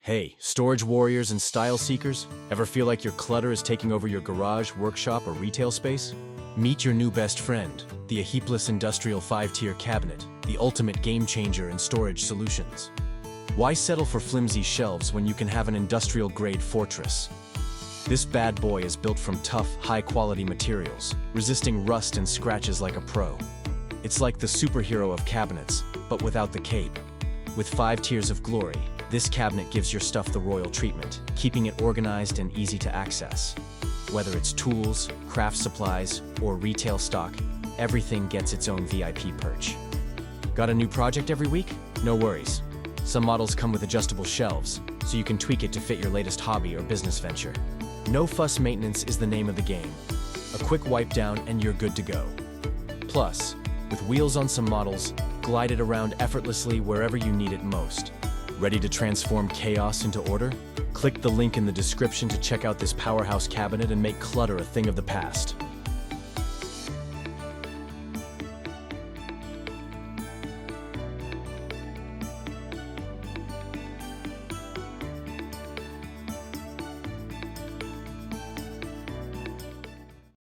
Hey, storage warriors and style seekers, ever feel like your clutter is taking over your garage, workshop, or retail space? Meet your new best friend, the Aheaplus Industrial 5-tier cabinet, the ultimate game changer in storage solutions. Why settle for flimsy shelves when you can have an industrial-grade fortress? This bad boy is built from tough, high-quality materials, resisting rust and scratches like a pro. It's like the superhero of cabinets, but without the cape. With 5 tiers of glory, this cabinet gives your stuff the royal treatment, keeping it organized and easy to access. Whether it's tools, craft supplies, or retail stock, everything gets its own VIP perch. Got a new project every week? No worries. Some models come with adjustable shelves, so you can tweak it to fit your latest hobby or business venture. No fuss maintenance is the name of the game. A quick wipe down and you're good to go. Plus, with wheels on some models, glide it around effortlessly wherever you need it most. Ready to transform chaos into order? Click the link in the description to check out this powerhouse cabinet and make clutter a thing of the past.